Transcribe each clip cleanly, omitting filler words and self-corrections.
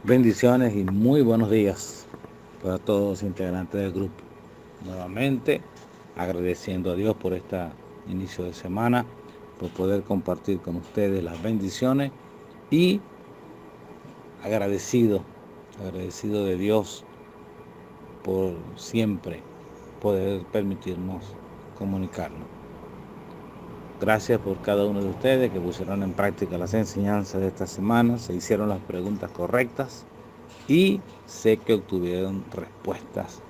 Bendiciones y muy buenos días para todos los integrantes del grupo. Nuevamente agradeciendo a Dios por este inicio de semana, por poder compartir con ustedes las bendiciones y agradecido de Dios por siempre poder permitirnos comunicarnos. Gracias por cada uno de ustedes que pusieron en práctica las enseñanzas de esta semana, se hicieron las preguntas correctas y sé que obtuvieron respuestas.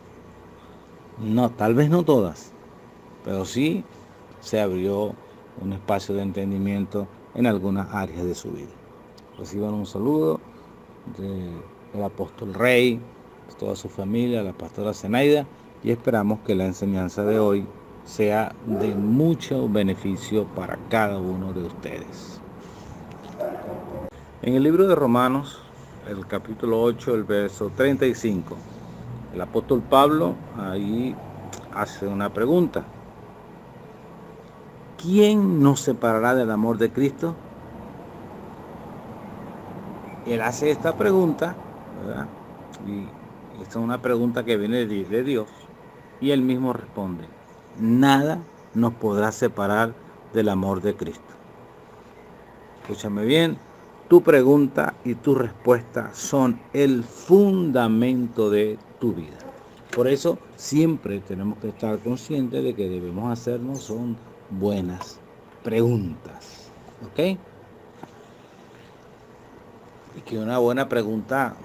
No, tal vez no todas, pero sí se abrió un espacio de entendimiento en algunas áreas de su vida. Reciban un saludo del apóstol Rey, de toda su familia, la pastora Zenaida, y esperamos que la enseñanza de hoy sea de mucho beneficio para cada uno de ustedes. En el libro de Romanos, el capítulo 8, el verso 35, el apóstol Pablo ahí hace una pregunta. ¿Quién nos separará del amor de Cristo? Él hace esta pregunta, ¿verdad? Y esta es una pregunta que viene de Dios. Y él mismo responde, nada nos podrá separar del amor de Cristo. Escúchame bien, tu pregunta y tu respuesta son el fundamento de tu vida. Por eso siempre tenemos que estar conscientes de que debemos hacernos son buenas preguntas, ¿ok? Y que una buena pregunta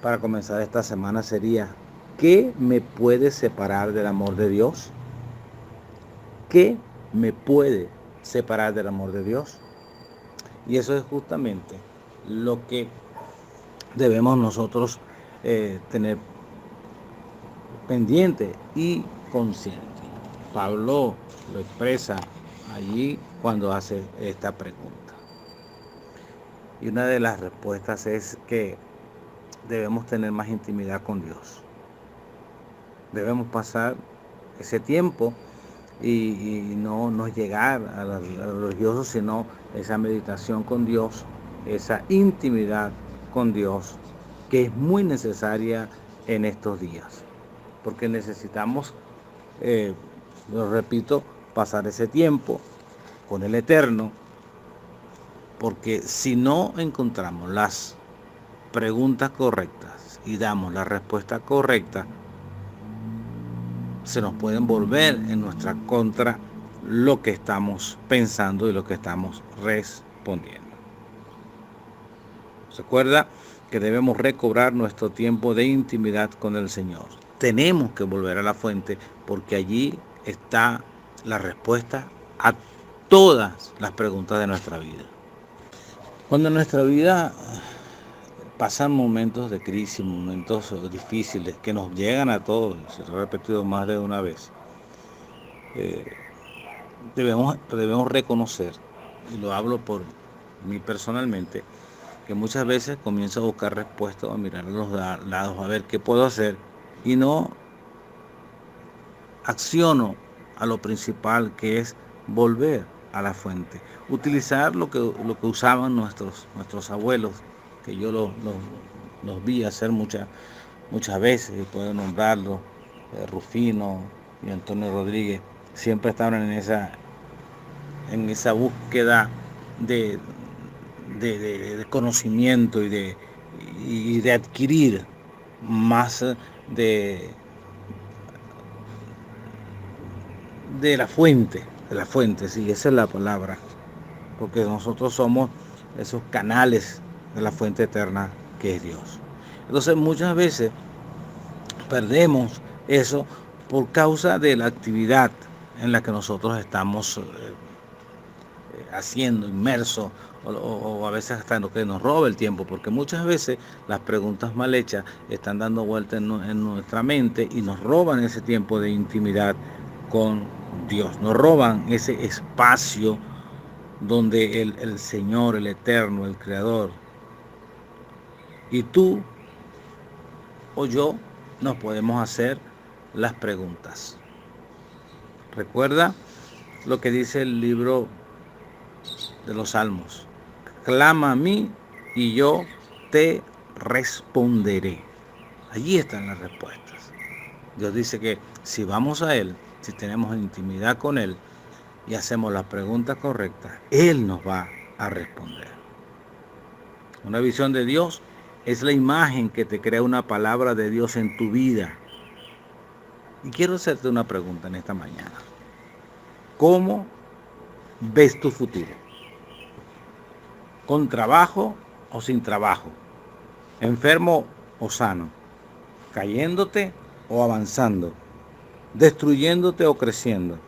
para comenzar esta semana sería, ¿qué me puede separar del amor de Dios? ¿Qué me puede separar del amor de Dios? Y eso es justamente lo que debemos nosotros tener pendiente y consciente. Pablo lo expresa allí cuando hace esta pregunta. Y una de las respuestas es que debemos tener más intimidad con Dios. Debemos pasar ese tiempo y no llegar a lo religioso, sino esa meditación con Dios, esa intimidad con Dios, que es muy necesaria en estos días, porque necesitamos, lo repito, pasar ese tiempo con el Eterno, porque si no encontramos las preguntas correctas y damos la respuesta correcta, se nos pueden volver en nuestra contra lo que estamos pensando y lo que estamos respondiendo. Recuerda que debemos recobrar nuestro tiempo de intimidad con el Señor. Tenemos que volver a la fuente porque allí está la respuesta a todas las preguntas de nuestra vida. Cuando en nuestra vida pasan momentos de crisis, momentos difíciles que nos llegan a todos, se lo he repetido más de una vez, debemos reconocer, y lo hablo por mí personalmente, que muchas veces comienzo a buscar respuestas, a mirar a los lados, a ver qué puedo hacer, y no acciono a lo principal, que es volver a la fuente, utilizar lo que usaban nuestros abuelos, que yo los vi hacer muchas veces, y puedo nombrarlos, Rufino y Antonio Rodríguez, siempre estaban en esa búsqueda de conocimiento y de adquirir más de la fuente, sí, esa es la palabra, porque nosotros somos esos canales de la fuente eterna que es Dios. Entonces muchas veces perdemos eso por causa de la actividad en la que nosotros estamos haciendo, inmersos, o a veces hasta lo que nos roba el tiempo, porque muchas veces las preguntas mal hechas están dando vuelta en nuestra mente y nos roban ese tiempo de intimidad con Dios, nos roban ese espacio donde el Señor, el Eterno, el Creador, y tú o yo nos podemos hacer las preguntas. Recuerda lo que dice el libro de los Salmos: clama a mí y yo te responderé. Allí están las respuestas. Dios dice que si vamos a Él, si tenemos intimidad con Él y hacemos las preguntas correctas, Él nos va a responder. Una visión de Dios es la imagen que te crea una palabra de Dios en tu vida. Y quiero hacerte una pregunta en esta mañana. ¿Cómo ves tu futuro? ¿Con trabajo o sin trabajo? ¿Enfermo o sano? ¿Cayéndote o avanzando? ¿Destruyéndote o creciendo?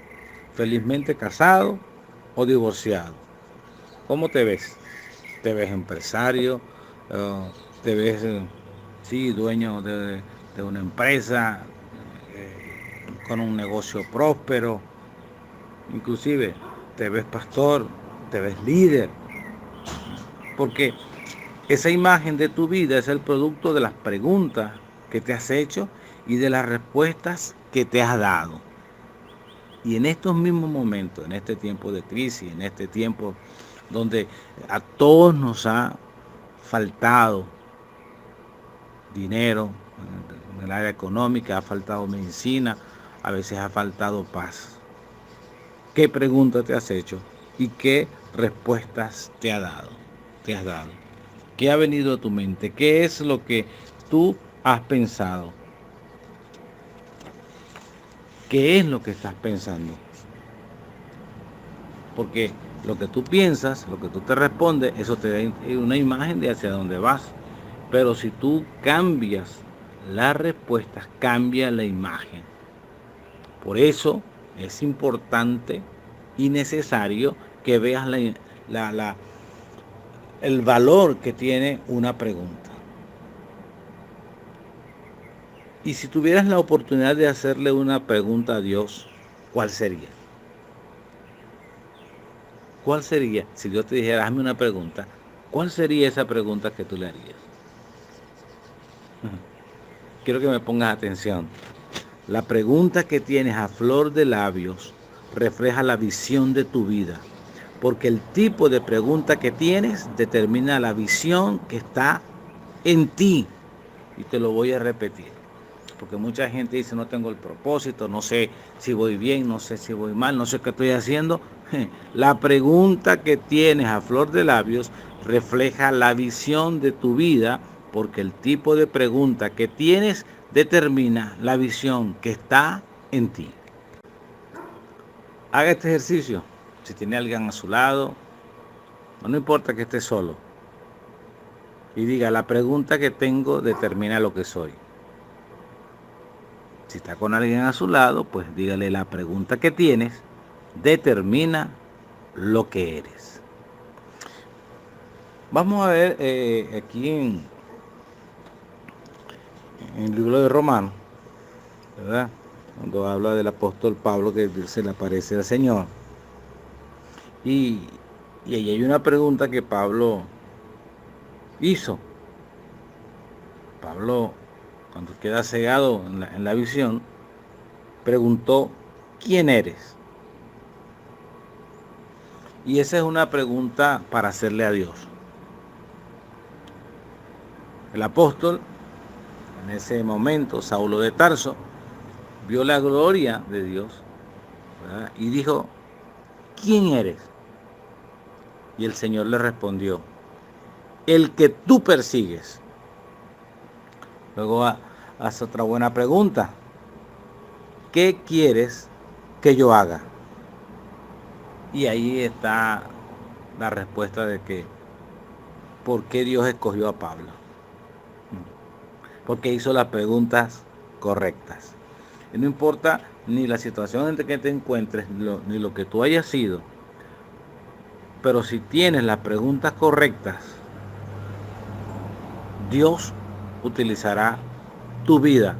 ¿Felizmente casado o divorciado? ¿Cómo te ves? ¿Te ves empresario? ¿Te ves, sí, dueño de una empresa, con un negocio próspero? Inclusive, ¿te ves pastor? ¿Te ves líder? Porque esa imagen de tu vida es el producto de las preguntas que te has hecho y de las respuestas que te has dado. Y en estos mismos momentos, en este tiempo de crisis, en este tiempo donde a todos nos ha faltado dinero, en el área económica, ha faltado medicina, a veces ha faltado paz. ¿Qué preguntas te has hecho y qué respuestas te has dado? ¿Qué ha venido a tu mente? ¿Qué es lo que tú has pensado? ¿Qué es lo que estás pensando? Porque lo que tú piensas, lo que tú te respondes, eso te da una imagen de hacia dónde vas. Pero si tú cambias las respuestas, cambia la imagen. Por eso es importante y necesario que veas el valor que tiene una pregunta. Y si tuvieras la oportunidad de hacerle una pregunta a Dios, ¿cuál sería? ¿Cuál sería? Si Dios te dijera, hazme una pregunta, ¿cuál sería esa pregunta que tú le harías? Quiero que me pongas atención. La pregunta que tienes a flor de labios refleja la visión de tu vida, porque el tipo de pregunta que tienes determina la visión que está en ti. Y te lo voy a repetir, porque mucha gente dice, no tengo el propósito, no sé si voy bien, no sé si voy mal, no sé qué estoy haciendo. La pregunta que tienes a flor de labios refleja la visión de tu vida, porque el tipo de pregunta que tienes determina la visión que está en ti. Haga este ejercicio. Si tiene alguien a su lado, no importa que esté solo, y diga, la pregunta que tengo determina lo que soy. Si está con alguien a su lado, pues dígale, la pregunta que tienes determina lo que eres. Vamos a ver aquí en el libro de Romanos, ¿verdad? Cuando habla del apóstol Pablo que se le aparece al Señor. Y ahí hay una pregunta que Pablo hizo. Pablo, cuando queda cegado en la visión, preguntó, ¿quién eres? Y esa es una pregunta para hacerle a Dios. El apóstol, en ese momento, Saulo de Tarso, vio la gloria de Dios, ¿verdad? Y dijo, ¿quién eres? Y el Señor le respondió, el que tú persigues. Luego hace otra buena pregunta, ¿qué quieres que yo haga? Y ahí está la respuesta de que, ¿por qué Dios escogió a Pablo? Porque hizo las preguntas correctas. Y no importa ni la situación en que te encuentres, ni lo que tú hayas sido, pero si tienes las preguntas correctas, Dios utilizará tu vida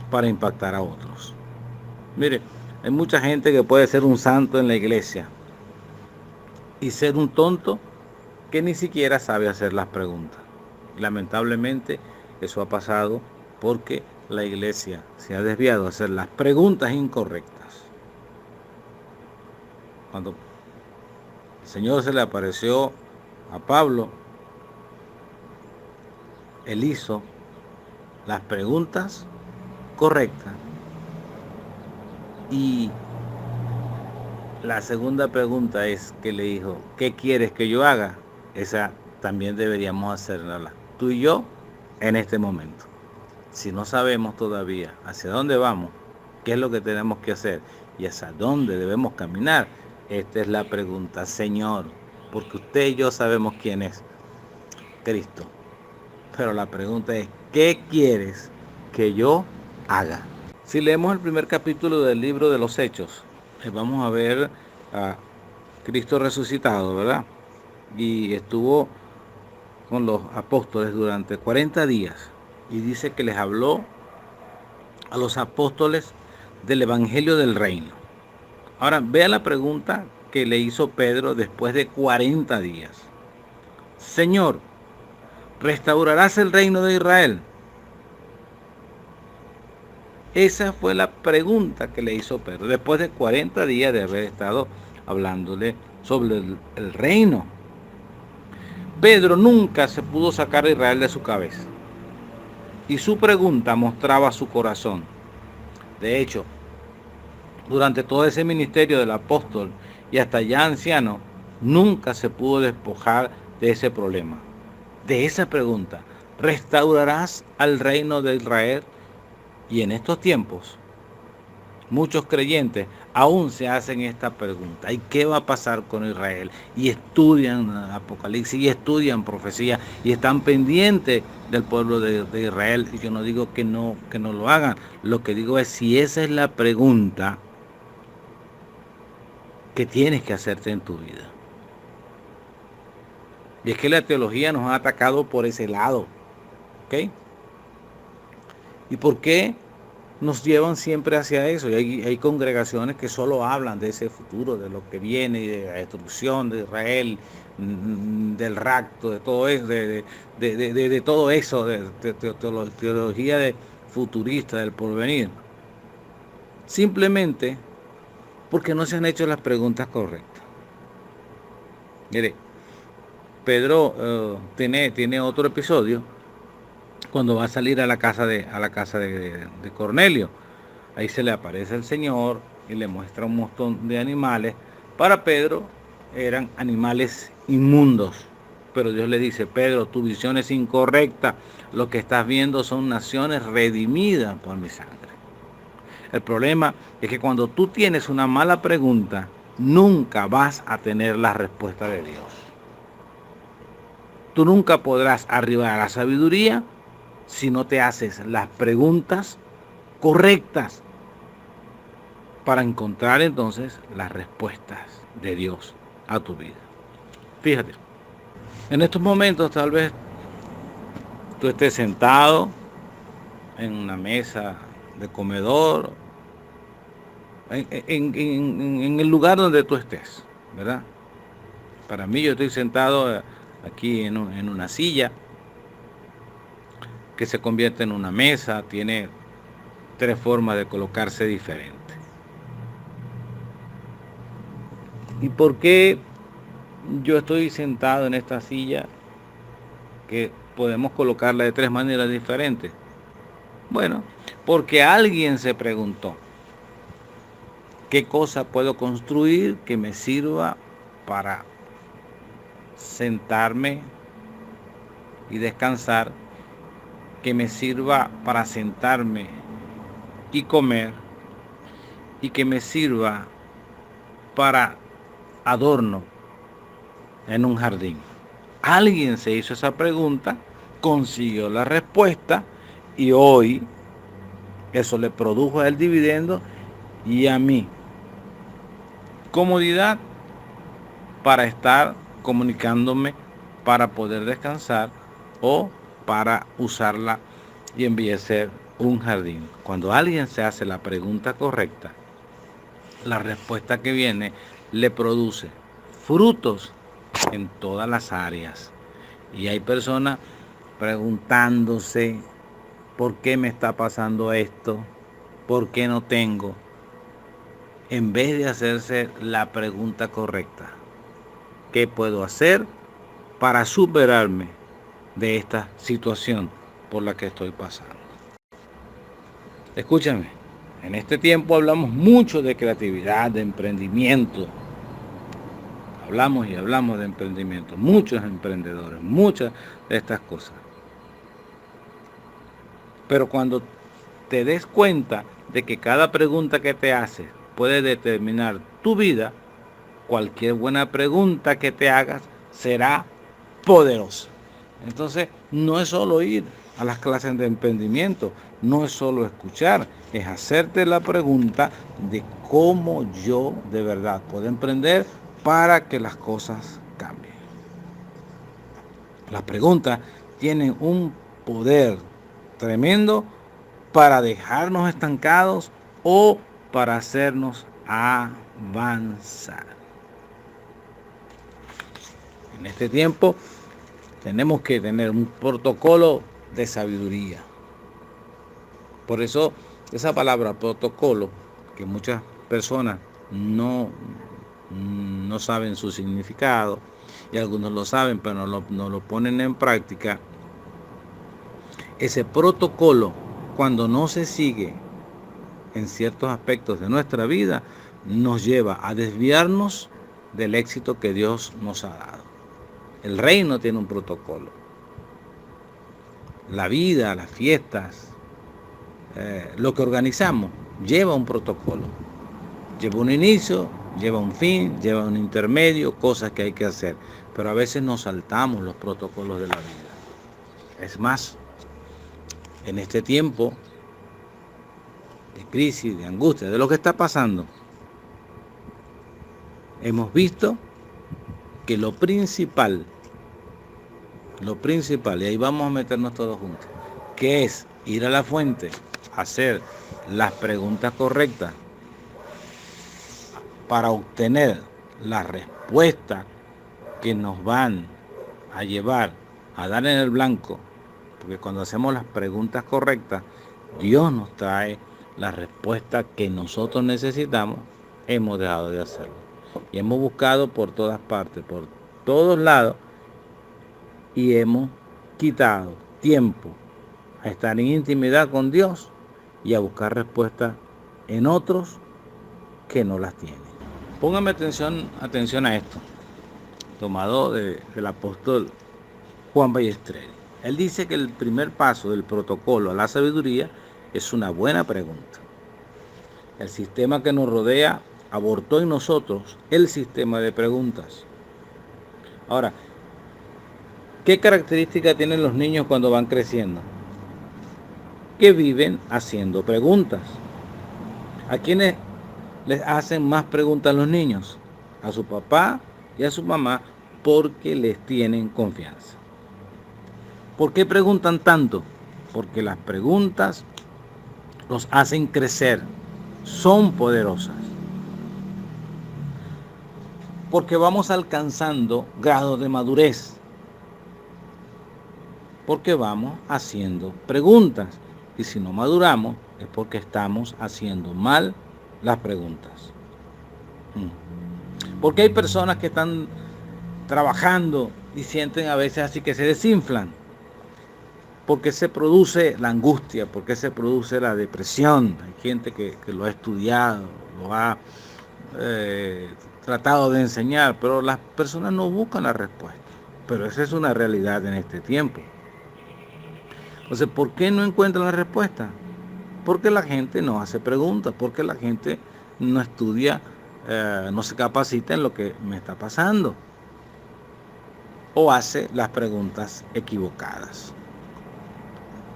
para impactar a otros. Mire, hay mucha gente que puede ser un santo en la iglesia y ser un tonto que ni siquiera sabe hacer las preguntas. Y lamentablemente eso ha pasado porque la iglesia se ha desviado a hacer las preguntas incorrectas. Cuando el Señor se le apareció a Pablo, él hizo las preguntas correctas. Y la segunda pregunta es que le dijo, ¿qué quieres que yo haga? Esa también deberíamos hacerla tú y yo en este momento. Si no sabemos todavía hacia dónde vamos, qué es lo que tenemos que hacer y hacia dónde debemos caminar, esta es la pregunta, Señor, porque usted y yo sabemos quién es Cristo. Pero la pregunta es, ¿qué quieres que yo haga? Si leemos el primer capítulo del libro de los Hechos, vamos a ver a Cristo resucitado, ¿verdad? Y estuvo con los apóstoles durante 40 días. Y dice que les habló a los apóstoles del Evangelio del Reino. Ahora, vea la pregunta que le hizo Pedro después de 40 días. Señor, ¿restaurarás el reino de Israel? Esa fue la pregunta que le hizo Pedro, después de 40 días de haber estado hablándole sobre el reino. Pedro nunca se pudo sacar a Israel de su cabeza. Y su pregunta mostraba su corazón. De hecho, durante todo ese ministerio del apóstol y hasta ya anciano, nunca se pudo despojar de ese problema, de esa pregunta. ¿Restaurarás al reino de Israel? Y en estos tiempos, muchos creyentes aún se hacen esta pregunta. ¿Y qué va a pasar con Israel? Y estudian Apocalipsis, y estudian profecía, y están pendientes del pueblo de Israel. Y yo no digo que no lo hagan. Lo que digo es, si esa es la pregunta que tienes que hacerte en tu vida. Y es que la teología nos ha atacado por ese lado. ¿Ok? ¿Y por qué nos llevan siempre hacia eso? Y hay congregaciones que solo hablan de ese futuro, de lo que viene, de la destrucción de Israel, del rapto, de todo eso, de todo eso, de teología de futurista, del porvenir. Simplemente porque no se han hecho las preguntas correctas. Mire, Pedro tiene otro episodio cuando va a salir a la casa de Cornelio. Ahí se le aparece el Señor y le muestra un montón de animales. Para Pedro eran animales inmundos. Pero Dios le dice, Pedro, tu visión es incorrecta. Lo que estás viendo son naciones redimidas por mi sangre. El problema es que cuando tú tienes una mala pregunta, nunca vas a tener la respuesta de Dios. Tú nunca podrás arribar a la sabiduría si no te haces las preguntas correctas para encontrar entonces las respuestas de Dios a tu vida. Fíjate, en estos momentos tal vez tú estés sentado en una mesa de comedor, en el lugar donde tú estés, ¿verdad? Para mí, yo estoy sentado aquí en una silla que se convierte en una mesa, tiene 3 formas de colocarse diferentes. ¿Y por qué yo estoy sentado en esta silla que podemos colocarla de 3 maneras diferentes? Bueno, porque alguien se preguntó, ¿qué cosa puedo construir que me sirva para sentarme y descansar, que me sirva para sentarme y comer, y que me sirva para adorno en un jardín? Alguien se hizo esa pregunta, consiguió la respuesta y hoy eso le produjo el dividendo y a mí comodidad para estar comunicándome, para poder descansar o para usarla y embellecer un jardín. Cuando alguien se hace la pregunta correcta, la respuesta que viene le produce frutos en todas las áreas. Y hay personas preguntándose, ¿por qué me está pasando esto? ¿Por qué no tengo? En vez de hacerse la pregunta correcta, ¿qué puedo hacer para superarme de esta situación por la que estoy pasando. Escúchame, en este tiempo hablamos mucho de creatividad, de emprendimiento. Hablamos y hablamos de emprendimiento. Muchos emprendedores, muchas de estas cosas. Pero cuando te des cuenta de que cada pregunta que te haces puede determinar tu vida, cualquier buena pregunta que te hagas será poderosa. Entonces, no es solo ir a las clases de emprendimiento, no es solo escuchar, es hacerte la pregunta de cómo yo de verdad puedo emprender para que las cosas cambien. Las preguntas tienen un poder tremendo para dejarnos estancados o para hacernos avanzar. En este tiempo tenemos que tener un protocolo de sabiduría. Por eso esa palabra protocolo, que muchas personas no saben su significado, y algunos lo saben pero no lo ponen en práctica. Ese protocolo, cuando no se sigue en ciertos aspectos de nuestra vida, nos lleva a desviarnos del éxito que Dios nos ha dado. El reino tiene un protocolo. La vida, las fiestas, lo que organizamos lleva un protocolo. Lleva un inicio, lleva un fin, lleva un intermedio, cosas que hay que hacer. Pero a veces nos saltamos los protocolos de la vida. Es más, en este tiempo de crisis, de angustia, de lo que está pasando, hemos visto que lo principal, y ahí vamos a meternos todos juntos, que es ir a la fuente, hacer las preguntas correctas para obtener la respuesta que nos van a llevar a dar en el blanco, porque cuando hacemos las preguntas correctas, Dios nos trae la respuesta que nosotros necesitamos. Hemos dejado de hacerlo y hemos buscado por todas partes, por todos lados, y hemos quitado tiempo a estar en intimidad con Dios y a buscar respuestas en otros que no las tienen. Póngame atención a esto, tomado del apóstol Juan Ballestreros. Él dice que el primer paso del protocolo a la sabiduría es una buena pregunta. El sistema que nos rodea abortó en nosotros el sistema de preguntas. Ahora, ¿qué características tienen los niños cuando van creciendo? Que viven haciendo preguntas. ¿A quiénes les hacen más preguntas los niños? A su papá y a su mamá, porque les tienen confianza. ¿Por qué preguntan tanto? Porque las preguntas los hacen crecer, son poderosas. Porque vamos alcanzando grados de madurez. Porque vamos haciendo preguntas. Y si no maduramos, es porque estamos haciendo mal las preguntas. Porque hay personas que están trabajando y sienten a veces así que se desinflan. Porque se produce la angustia, porque se produce la depresión. Hay gente que lo ha estudiado, lo ha tratado de enseñar, pero las personas no buscan la respuesta. Pero esa es una realidad en este tiempo. Entonces, ¿por qué no encuentran la respuesta? Porque la gente no hace preguntas, porque la gente no estudia, no se capacita en lo que me está pasando, o hace las preguntas equivocadas.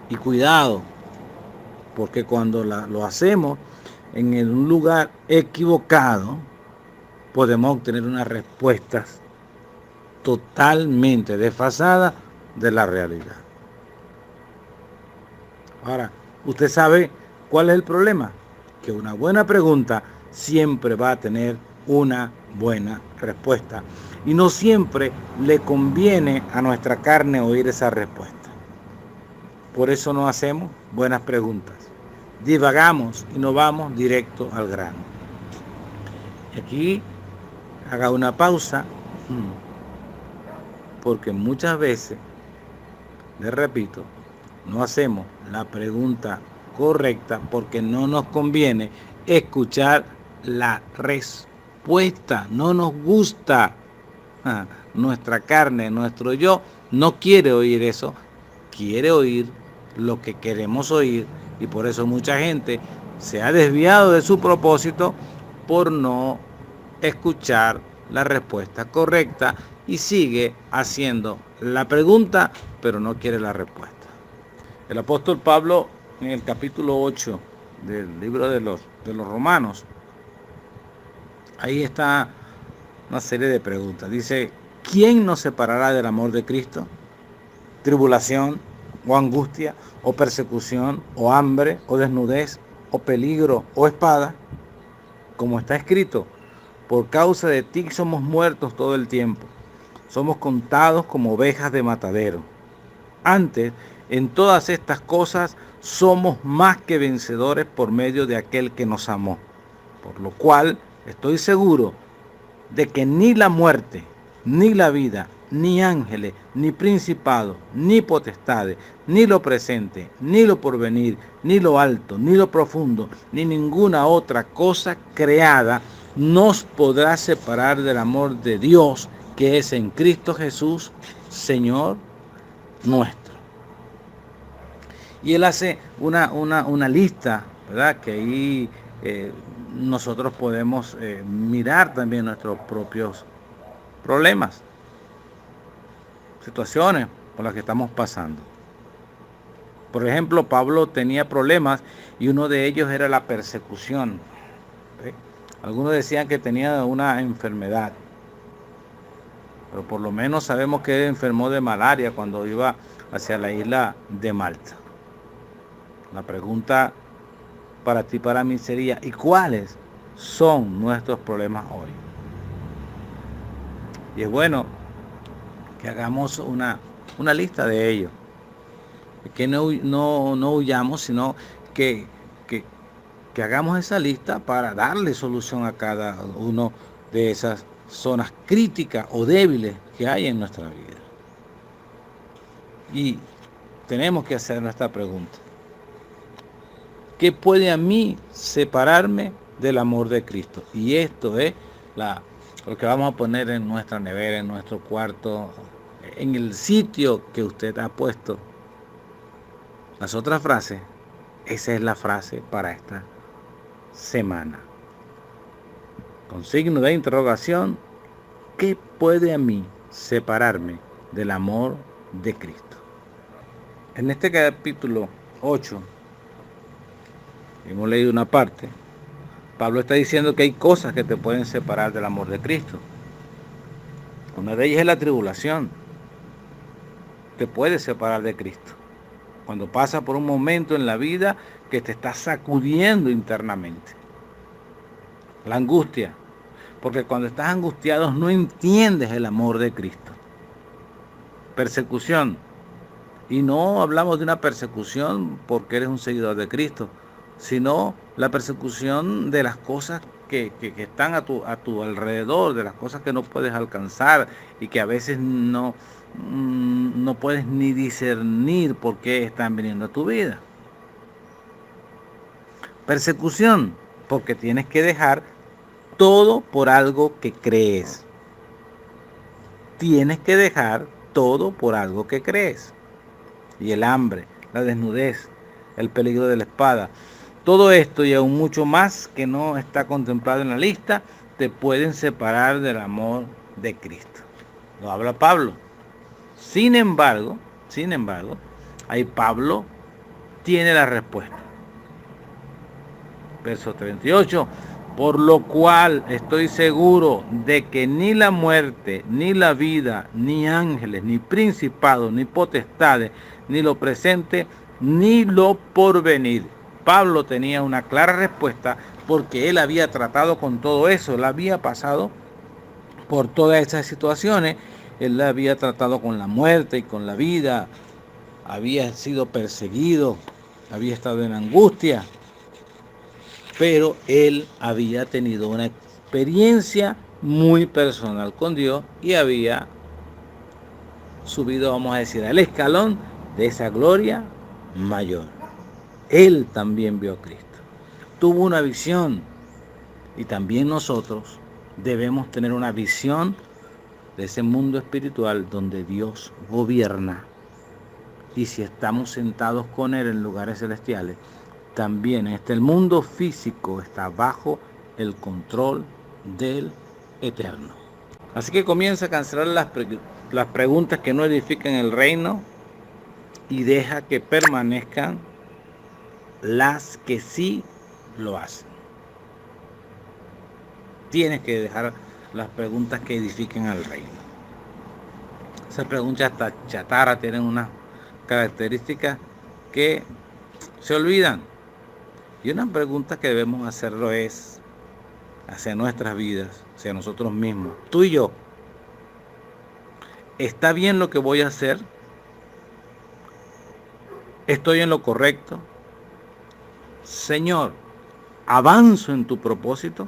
Y cuidado, porque cuando lo hacemos en un lugar equivocado, podemos obtener unas respuestas totalmente desfasadas de la realidad. Ahora, usted sabe cuál es el problema, que una buena pregunta siempre va a tener una buena respuesta. Y no siempre le conviene a nuestra carne oír esa respuesta. Por eso no hacemos buenas preguntas. Divagamos y no vamos directo al grano. Y aquí haga una pausa, porque muchas veces, les repito, no hacemos la pregunta correcta porque no nos conviene escuchar la respuesta. No nos gusta. Nuestra carne, nuestro yo, no quiere oír eso, quiere oír lo que queremos oír, y por eso mucha gente se ha desviado de su propósito por no escuchar la respuesta correcta y sigue haciendo la pregunta, pero no quiere la respuesta. El apóstol Pablo, en el capítulo 8 del libro de los Romanos, ahí está una serie de preguntas. Dice, ¿quién nos separará del amor de Cristo? ¿Tribulación, o angustia, o persecución, o hambre, o desnudez, o peligro, o espada? Como está escrito, por causa de ti somos muertos todo el tiempo. Somos contados como ovejas de matadero. Antes, en todas estas cosas, somos más que vencedores por medio de aquel que nos amó. Por lo cual, estoy seguro de que ni la muerte, ni la vida, ni ángeles, ni principados, ni potestades, ni lo presente, ni lo porvenir, ni lo alto, ni lo profundo, ni ninguna otra cosa creada nos podrá separar del amor de Dios que es en Cristo Jesús, Señor nuestro. Y él hace una lista, ¿verdad? Que ahí nosotros podemos mirar también nuestros propios problemas, situaciones por las que estamos pasando. Por ejemplo, Pablo tenía problemas y uno de ellos era la persecución. ¿Sí? Algunos decían que tenía una enfermedad, pero por lo menos sabemos que él enfermó de malaria cuando iba hacia la isla de Malta. La pregunta para ti, para mí sería, ¿y cuáles son nuestros problemas hoy? Y es bueno que hagamos una lista de ellos. Que no huyamos, sino que hagamos esa lista para darle solución a cada uno de esas zonas críticas o débiles que hay en nuestra vida. Y tenemos que hacer nuestra pregunta. ¿Qué puede a mí separarme del amor de Cristo? Y esto es lo que vamos a poner en nuestra nevera, en nuestro cuarto, en el sitio que usted ha puesto. Las otras frases, esa es la frase para esta semana. Con signo de interrogación, ¿qué puede a mí separarme del amor de Cristo? En este capítulo 8, hemos leído una parte. Pablo está diciendo que hay cosas que te pueden separar del amor de Cristo. Una de ellas es la tribulación. Te puede separar de Cristo. Cuando pasa por un momento en la vida que te está sacudiendo internamente. La angustia. Porque cuando estás angustiado no entiendes el amor de Cristo. Persecución. Y no hablamos de una persecución porque eres un seguidor de Cristo, sino la persecución de las cosas que están a tu alrededor, de las cosas que no puedes alcanzar y que a veces no puedes ni discernir por qué están viniendo a tu vida. Persecución, porque tienes que dejar todo por algo que crees. Tienes que dejar todo por algo que crees. Y el hambre, la desnudez, el peligro de la espada. Todo esto y aún mucho más que no está contemplado en la lista, te pueden separar del amor de Cristo. Lo habla Pablo. Sin embargo, ahí Pablo tiene la respuesta. Verso 38. Por lo cual estoy seguro de que ni la muerte, ni la vida, ni ángeles, ni principados, ni potestades, ni lo presente, ni lo porvenir. Pablo tenía una clara respuesta porque él había tratado con todo eso, él había pasado por todas esas situaciones, él había tratado con la muerte y con la vida, había sido perseguido, había estado en angustia, pero él había tenido una experiencia muy personal con Dios y había subido, vamos a decir, al escalón de esa gloria mayor. Él también vio a Cristo. Tuvo una visión. Y también nosotros debemos tener una visión de ese mundo espiritual donde Dios gobierna. Y si estamos sentados con Él en lugares celestiales, también el mundo físico está bajo el control del Eterno. Así que comienza a cancelar las preguntas que no edifican el reino y deja que permanezcan las que sí lo hacen. Tienes que dejar las preguntas que edifiquen al reino. Esas preguntas chatarra tienen una característica que se olvidan. Y una pregunta que debemos hacerlo es hacia nuestras vidas, hacia nosotros mismos. Tú y yo, ¿está bien lo que voy a hacer? ¿Estoy en lo correcto? Señor, ¿avanzo en tu propósito?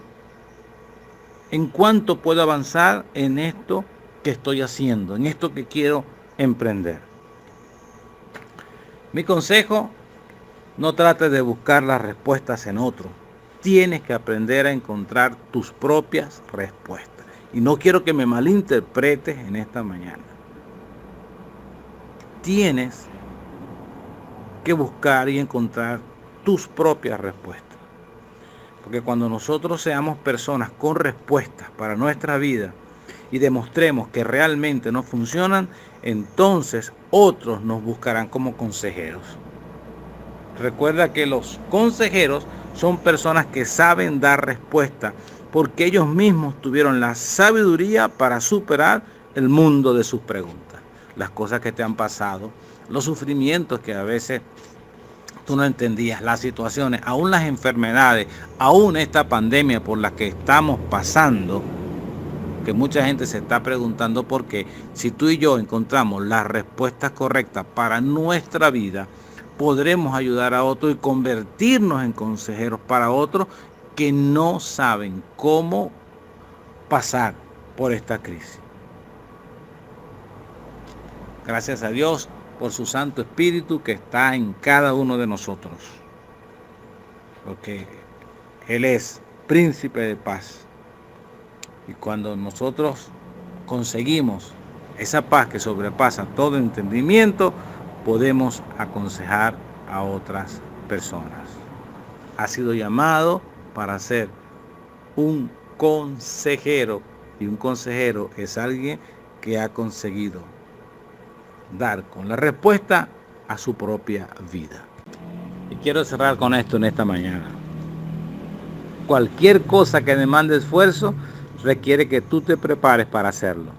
¿En cuánto puedo avanzar en esto que estoy haciendo, en esto que quiero emprender? Mi consejo: no trates de buscar las respuestas en otro. Tienes que aprender a encontrar tus propias respuestas. Y no quiero que me malinterpretes en esta mañana. Tienes que buscar y encontrar tus propias respuestas. Porque cuando nosotros seamos personas con respuestas para nuestra vida y demostremos que realmente no funcionan, entonces otros nos buscarán como consejeros. Recuerda que los consejeros son personas que saben dar respuesta porque ellos mismos tuvieron la sabiduría para superar el mundo de sus preguntas. Las cosas que te han pasado, los sufrimientos que a veces tú no entendías, las situaciones, aún las enfermedades, aún esta pandemia por la que estamos pasando, que mucha gente se está preguntando por qué. Si tú y yo encontramos las respuestas correctas para nuestra vida, podremos ayudar a otros y convertirnos en consejeros para otros que no saben cómo pasar por esta crisis. Gracias a Dios por su Santo Espíritu que está en cada uno de nosotros. Porque Él es príncipe de paz. Y cuando nosotros conseguimos esa paz que sobrepasa todo entendimiento, podemos aconsejar a otras personas. Ha sido llamado para ser un consejero, y un consejero es alguien que ha conseguido dar con la respuesta a su propia vida. Y quiero cerrar con esto en esta mañana. Cualquier cosa que demande esfuerzo requiere que tú te prepares para hacerlo.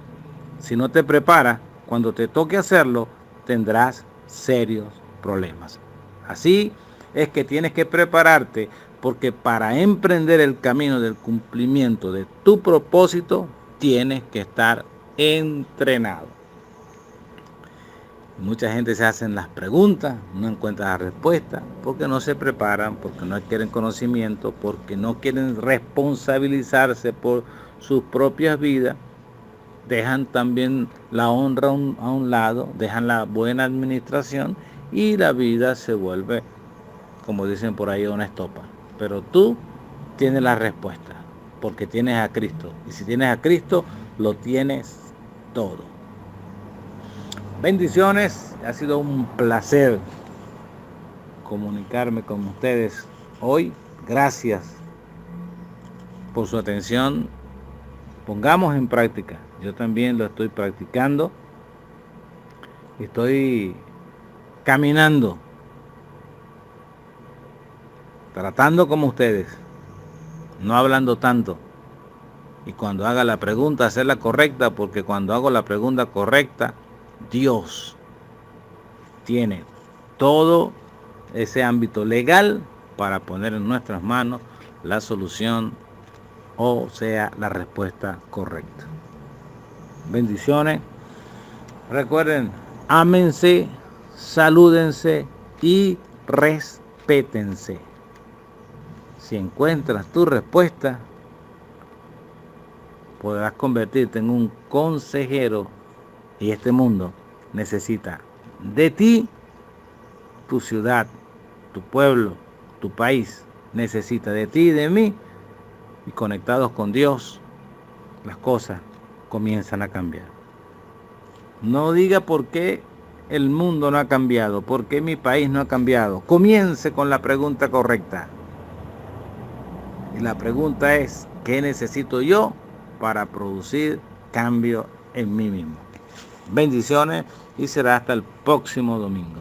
Si no te preparas, cuando te toque hacerlo, tendrás serios problemas. Así es que tienes que prepararte, porque para emprender el camino del cumplimiento de tu propósito, tienes que estar entrenado. Mucha gente se hacen las preguntas, no encuentra la respuesta, porque no se preparan, porque no adquieren conocimiento, porque no quieren responsabilizarse por sus propias vidas. Dejan también la honra a un lado, dejan la buena administración y la vida se vuelve, como dicen por ahí, una estopa. Pero tú tienes la respuesta, porque tienes a Cristo. Y si tienes a Cristo, lo tienes todo. Bendiciones, ha sido un placer comunicarme con ustedes hoy. Gracias por su atención. Pongamos en práctica. Yo también lo estoy practicando. Estoy caminando, tratando como ustedes, no hablando tanto. Y cuando haga la pregunta, hacerla correcta, porque cuando hago la pregunta correcta, Dios tiene todo ese ámbito legal para poner en nuestras manos la solución, o sea, la respuesta correcta. Bendiciones. Recuerden, ámense, salúdense y respétense. Si encuentras tu respuesta, podrás convertirte en un consejero, y este mundo necesita de ti tu ciudad, tu pueblo, tu país necesita de ti y de mí, y conectados con Dios, las cosas comienzan a cambiar. No diga por qué el mundo no ha cambiado, por qué mi país no ha cambiado. Comience con la pregunta correcta. Y la pregunta es, ¿qué necesito yo para producir cambio en mí mismo? Bendiciones y será hasta el próximo domingo.